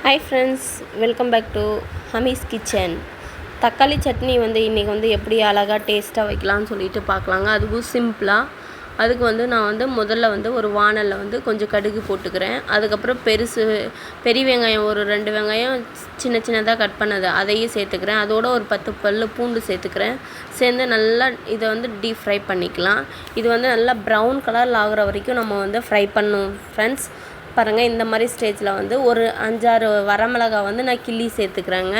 Hi friends, welcome back to Hamees kitchen. தக்காளி சட்னி இன்றைக்கி எப்படி அழகாக டேஸ்ட்டாக வைக்கலாம்னு சொல்லிட்டு பார்க்கலாங்க. அதுவும் சிம்பிளாக. அதுக்கு நான் முதல்ல ஒரு வானலில் கொஞ்சம் கடுகு போட்டுக்கிறேன். அதுக்கப்புறம் பெரிய வெங்காயம் ஒரு 2 வெங்காயம் சின்ன சின்னதாக கட் பண்ணது அதையும் சேர்த்துக்கிறேன். அதோட ஒரு 10 பல் பூண்டு சேர்த்துக்கிறேன். சேர்ந்து நல்லா இதை டீப் ஃப்ரை பண்ணிக்கலாம். இது நல்லா ப்ரௌன் கலரில் ஆகிற வரைக்கும் நம்ம ஃப்ரை பண்ணணும் ஃப்ரெண்ட்ஸ். பாருங்கள், இந்த மாதிரி ஸ்டேஜில் ஒரு 5-6 வரமிளகா நான் கிள்ளி சேர்த்துக்கிறேங்க.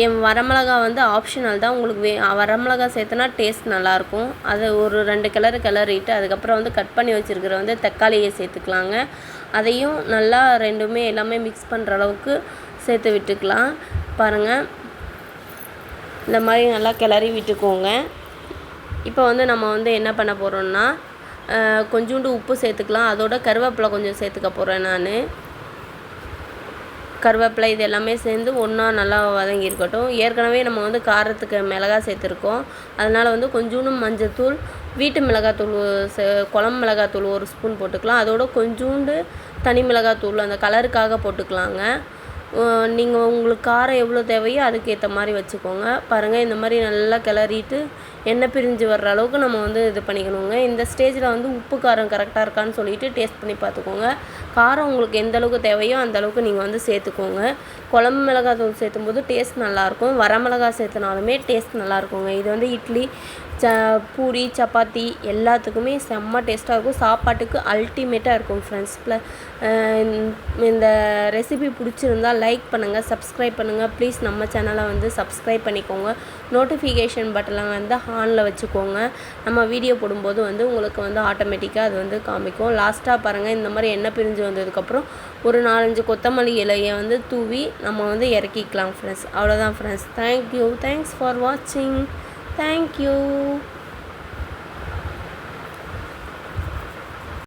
என் வரமிளகா ஆப்ஷனல் தான். உங்களுக்கு வரமிளகா சேர்த்துனா டேஸ்ட் நல்லாயிருக்கும். அதை ஒரு 2 கிளறிட்டு அதுக்கப்புறம் கட் பண்ணி வச்சுருக்கிற தக்காளியை சேர்த்துக்கலாங்க. அதையும் நல்லா ரெண்டுமே எல்லாமே மிக்ஸ் பண்ணுற அளவுக்கு சேர்த்து விட்டுக்கலாம். பாருங்கள், இந்த மாதிரி நல்லா கிளறி விட்டுக்கோங்க. இப்போ நம்ம என்ன பண்ண போகிறோம்னா, கொஞ்சோண்டு உப்பு சேர்த்துக்கலாம். அதோட கருவேப்பிலை கொஞ்சம் சேர்த்துக்க போகிறேன். நான் கருவேப்பிலை இது எல்லாமே சேர்ந்து ஒன்றா நல்லா வதங்கி இருக்கட்டும். ஏற்கனவே நம்ம காரத்துக்கு மிளகாய் சேர்த்துருக்கோம். அதனால் கொஞ்சோண்டு மஞ்சத்தூள், வீட்டு மிளகாத்தூள், குழம்பு மிளகாத்தூள் 1 ஸ்பூன் போட்டுக்கலாம். அதோட கொஞ்சோண்டு தனி மிளகாத்தூள் அந்த கலருக்காக போட்டுக்கலாங்க. நீங்கள் உங்களுக்கு காரம் எவ்வளோ தேவையோ அதுக்கேற்ற மாதிரி வச்சுக்கோங்க. பாருங்கள், இந்த மாதிரி நல்லா கிளறிட்டு எண்ணெய் பிரிஞ்சு வர்ற அளவுக்கு நம்ம இது பண்ணிக்கணுங்க. இந்த ஸ்டேஜில் உப்பு காரம் கரெக்டாக இருக்கான்னு சொல்லிவிட்டு டேஸ்ட் பண்ணி பார்த்துக்கோங்க. காரம் உங்களுக்கு எந்த அளவுக்கு தேவையோ அந்த அளவுக்கு நீங்கள் சேர்த்துக்கோங்க. குழம்பு மிளகாத்தூள் சேர்த்தும்போது டேஸ்ட் நல்லாயிருக்கும். வரமிளகாய் சேர்த்துனாலுமே டேஸ்ட் நல்லாயிருக்குங்க. இது இட்லி, பூரி, சப்பாத்தி எல்லாத்துக்குமே செம்ம டேஸ்ட்டாக இருக்கும். சாப்பாட்டுக்கு அல்டிமேட்டாக இருக்கும் ஃப்ரெண்ட்ஸ். இந்த ரெசிபி பிடிச்சிருந்தால் லைக் பண்ணுங்கள், சப்ஸ்கிரைப் பண்ணுங்கள். ப்ளீஸ் நம்ம சேனலை சப்ஸ்கிரைப் பண்ணிக்கோங்க. நோட்டிஃபிகேஷன் பட்டனை ஆனில் வச்சுக்கோங்க. நம்ம வீடியோ போடும்போது உங்களுக்கு ஆட்டோமேட்டிக்காக அது காமிக்கும். லாஸ்ட்டாக பாருங்கள், இந்த மாதிரி எண்ணெய் பிரிஞ்சு வந்ததுக்கப்புறம் ஒரு 4-5 கொத்தமல்லி இலையை தூவி நம்ம இறக்கிக்கலாம் ஃப்ரெண்ட்ஸ். அவ்வளோதான் ஃப்ரெண்ட்ஸ். தேங்க்யூ. தேங்க்ஸ் ஃபார் வாட்சிங். Thank you.